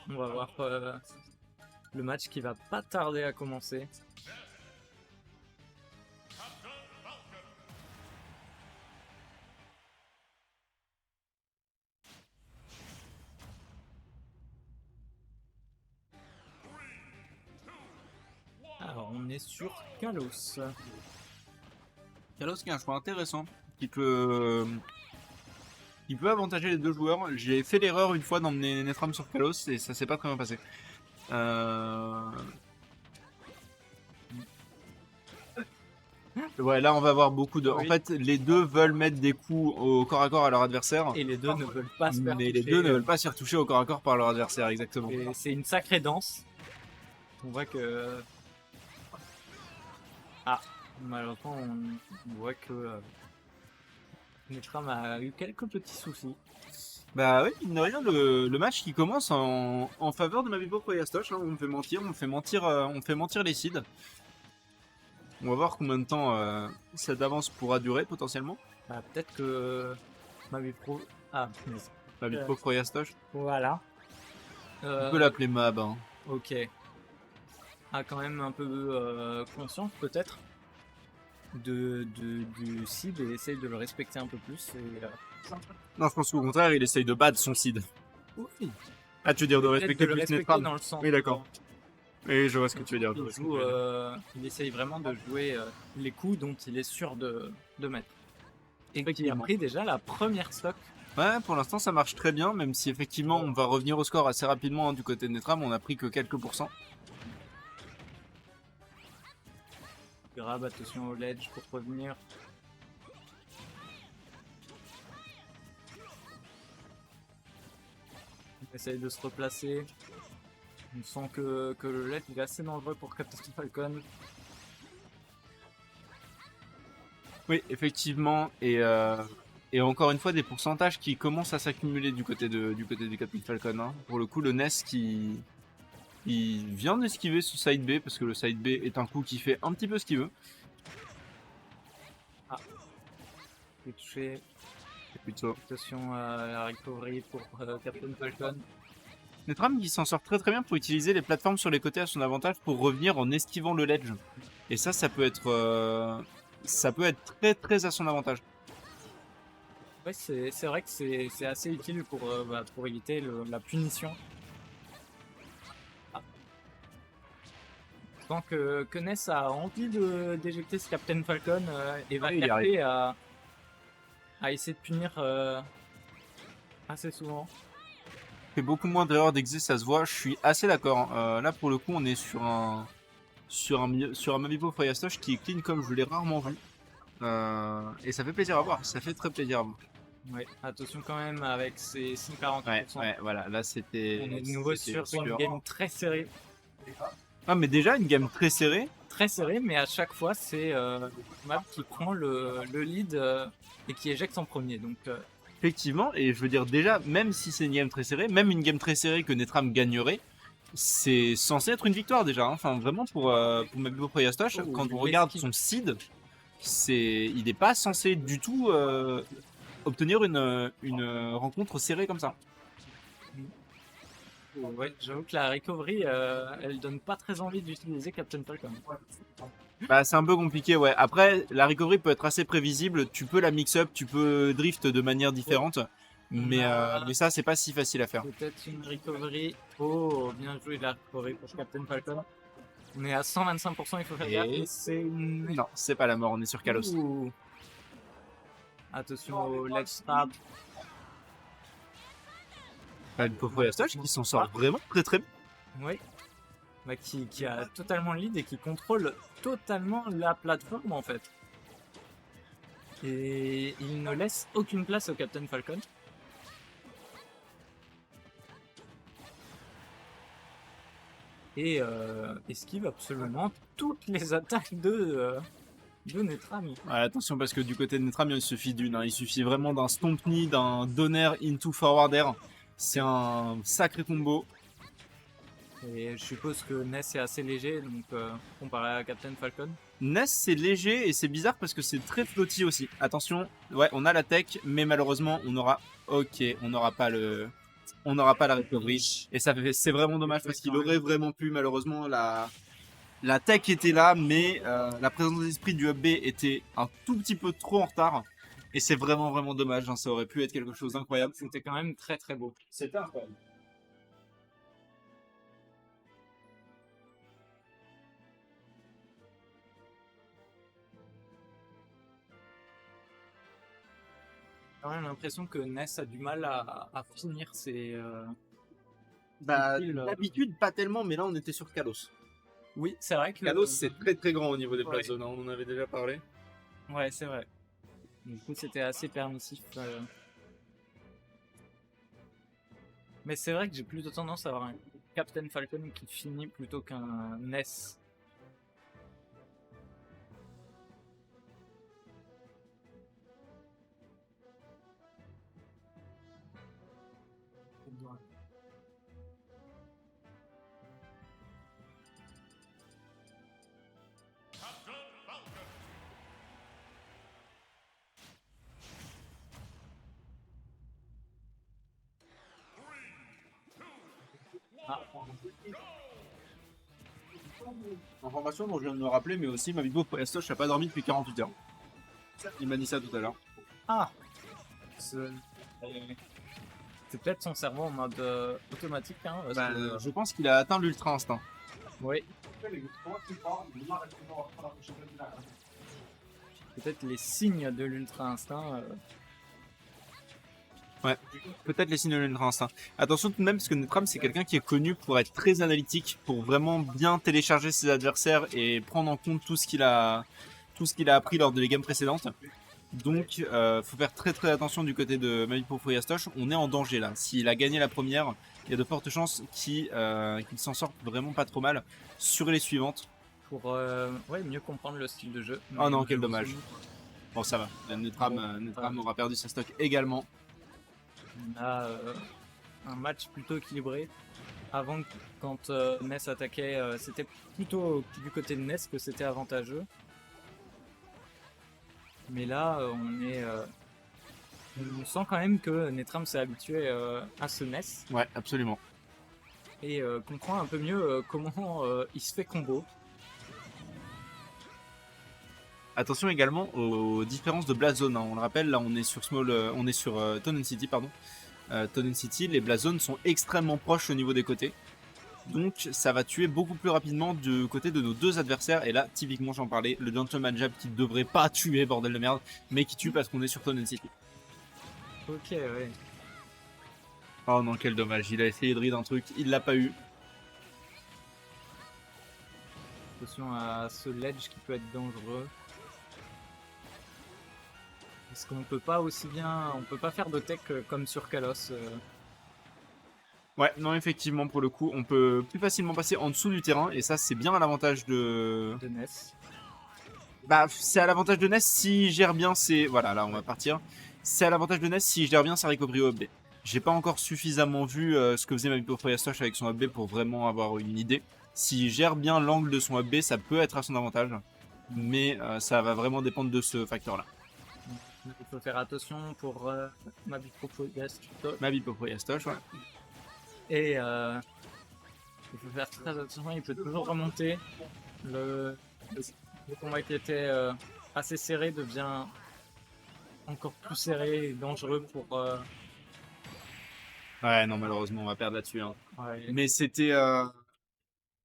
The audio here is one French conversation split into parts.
On va voir le match qui va pas tarder à commencer. Alors on est sur Kalos. Kalos qui est un choix intéressant, qui peut avantager les deux joueurs. J'ai fait l'erreur une fois d'emmener Netram sur Kalos et ça s'est pas très bien passé. Ouais, là on va avoir beaucoup de... Oui. En fait, les deux veulent mettre des coups au corps à corps à leur adversaire. Et les deux ne veulent pas se faire Mais les toucher, deux ne veulent pas se faire toucher au corps à corps par leur adversaire, exactement. Et c'est une sacrée danse. On voit que... Ah, malheureusement on voit que Netram a eu quelques petits soucis. Bah oui, mine de rien, le match qui commence en faveur de Mavipo pro Yastoche, hein, on me fait mentir les seeds. On va voir combien de temps cette avance pourra durer potentiellement. Bah, peut-être que Mavipro... Ah, punaise. Mavipo pro Yastoche, Voilà. on peut l'appeler Mab. Hein. Ok. A quand même un peu conscience peut-être du seed et essaye de le respecter un peu plus. Non, je pense qu'au contraire, il essaye de battre son seed. Oui. Ah, tu veux dire de Peut-être respecter de le plus respecter Netram? dans le sens. Oui, d'accord. Oui, je vois ce que tu veux dire. Il essaye vraiment de jouer les coups dont il est sûr de mettre. Et qui a pris déjà la première stock. Ouais, pour l'instant ça marche très bien, même si effectivement on va revenir au score assez rapidement hein, du côté de Netram, on a pris que quelques pourcents. Grab, attention au ledge pour revenir. On essaye de se replacer. On sent que le ledge est assez dangereux pour Captain Falcon. Oui, effectivement, et encore une fois des pourcentages qui commencent à s'accumuler du côté du Captain Falcon. Hein. Pour le coup, le Ness il vient d'esquiver ce side B parce que le side B est un coup qui fait un petit peu ce qu'il veut. Ah, il est touché. Plutôt. Attention à la recovery pour Captain Falcon. Netram qui s'en sort très très bien pour utiliser les plateformes sur les côtés à son avantage pour revenir en esquivant le ledge. Et ça peut être très très à son avantage. Ouais, c'est vrai que c'est assez utile pour éviter la punition. Ah. Je pense que Ness a envie d'éjecter ce Captain Falcon et va taper à essayer de punir assez souvent. Fait beaucoup moins d'erreurs d'exé, ça se voit, je suis assez d'accord. Hein. Là pour le coup on est sur un Mavipo Froyastoche qui est clean comme je l'ai rarement vu. Et ça fait plaisir à voir, ça fait très plaisir à voir. Ouais, attention quand même avec ces 140%. Ouais, voilà, là c'était... On est de nouveau sur une game très serrée. Ah mais déjà une game très serrée. Très serrée, mais à chaque fois c'est Mab qui prend le lead et qui éjecte en premier. Donc, effectivement, et je veux dire déjà, même si c'est une game très serrée, même une game très serrée que Netram gagnerait, c'est censé être une victoire déjà. Hein. Enfin vraiment pour Mavipo Froyastoche, quand on regarde son seed, il n'est pas censé du tout obtenir une rencontre serrée comme ça. Ouais, j'avoue que la recovery, elle donne pas très envie d'utiliser Captain Falcon. Bah, c'est un peu compliqué, ouais. Après, la recovery peut être assez prévisible. Tu peux la mix-up, tu peux drift de manière différente. Mais ça, c'est pas si facile à faire. Peut-être une recovery. Oh, bien joué la recovery pour Captain Falcon. On est à 125%, il faut faire gaffe. C'est une... Non, c'est pas la mort, on est sur Kalos. Ouh. Attention au ledge stab. Une Froyastoche qui s'en sort vraiment très très bien. Oui. Bah, qui a totalement le lead et qui contrôle totalement la plateforme en fait. Et il ne laisse aucune place au Captain Falcon. Et esquive absolument toutes les attaques de Netram. Ouais, attention parce que du côté de Netram, il suffit d'une. Hein. Il suffit vraiment d'un stomp knee, d'un donner into forward air. C'est un sacré combo. Et je suppose que Ness est assez léger, donc comparé à Captain Falcon. Ness c'est léger et c'est bizarre parce que c'est très flotti aussi. Attention, ouais, on a la tech, mais malheureusement on aura. Ok, on n'aura pas le. on n'aura pas la recovery. Et c'est vraiment dommage parce qu'il aurait vraiment pu, malheureusement, la tech était là, mais la présence d'esprit du Up B était un tout petit peu trop en retard. Et c'est vraiment, vraiment dommage. Hein. Ça aurait pu être quelque chose d'incroyable. C'était quand même très très beau. C'était incroyable. J'ai quand même l'impression que Ness a du mal à finir ses. Bah, Utile, d'habitude, pas tellement, mais là, on était sur Kalos. Oui, c'est vrai que. Kalos, c'est très très grand au niveau des Ouais. places zones. Hein. On en avait déjà parlé. Ouais, c'est vrai. Du coup, c'était assez permissif. Mais c'est vrai que j'ai plutôt tendance à avoir un Captain Falcon qui finit plutôt qu'un Ness. Ah, Information dont je viens de me rappeler, mais aussi ma vidéo pour Estoche n'a pas dormi depuis 48 heures. Il m'a dit ça tout à l'heure. ah. C'est peut-être son cerveau en mode automatique. Hein, parce Bah, que- je pense qu'il a atteint l'ultra instinct. Oui, peut-être les signes de l'ultra instinct. Ouais, peut-être les signes de l'ultra instinct. Attention tout de même, parce que Netram, c'est quelqu'un qui est connu pour être très analytique, pour vraiment bien télécharger ses adversaires et prendre en compte tout ce qu'il a appris lors des games précédentes. Donc, faut faire très très attention du côté de Mavipo Friastoche. On est en danger là. S'il a gagné la première, il y a de fortes chances qu'il s'en sorte vraiment pas trop mal sur les suivantes. Pour ouais, mieux comprendre le style de jeu. Oh non, Mais quel dommage. Bon, ça va. Netram aura perdu sa stock également. On a un match plutôt équilibré. Avant, quand Ness attaquait, c'était plutôt du côté de Ness que c'était avantageux. Mais là, on sent quand même que Netram s'est habitué à ce Ness Ouais, absolument. et comprend un peu mieux comment il se fait combo. Attention également aux différences de Blast Zone. Hein. On le rappelle, là on est sur Tonen City, pardon. Tonen City, les Blast Zones sont extrêmement proches au niveau des côtés. Donc ça va tuer beaucoup plus rapidement du côté de nos deux adversaires. Et là, typiquement, j'en parlais, le Gentleman Jab qui devrait pas tuer, bordel de merde, mais qui tue parce qu'on est sur Tonen City. Ok, ouais. Oh non, quel dommage. Il a essayé de read un truc, il l'a pas eu. Attention à ce ledge qui peut être dangereux. Parce qu'on peut pas aussi bien, on peut pas faire de tech comme sur Kalos. Ouais, non, effectivement, pour le coup, on peut plus facilement passer en dessous du terrain. Et ça, c'est bien à l'avantage de... De Ness. Bah, c'est à l'avantage de Ness s'il gère bien ses... Voilà, là, on va partir. C'est à l'avantage de Ness s'il gère bien sa recovery au UB. J'ai pas encore suffisamment vu ce que faisait Mavipo Friastoche avec son UB pour vraiment avoir une idée. S'il gère bien l'angle de son UB, ça peut être à son avantage. Mais ça va vraiment dépendre de ce facteur-là. Il faut faire attention pour Mavipo Friastoche. Mavipo Friastoche, ouais. Et il faut faire très attention, il peut toujours remonter. Le combat qui était assez serré devient encore plus serré et dangereux pour... Ouais, non, malheureusement, on va perdre là-dessus. Hein. ouais. Mais c'était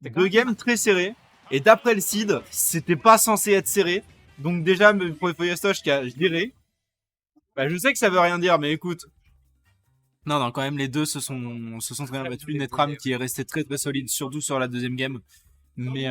C'est deux games très serrés. Et d'après le seed, c'était pas censé être serré. Donc déjà, pour Friastoche qui a géré, bah, je sais que ça veut rien dire, mais écoute. Non, quand même, les deux se sont très bien battus. Netram qui est resté très très solide, surtout sur la deuxième game. Mais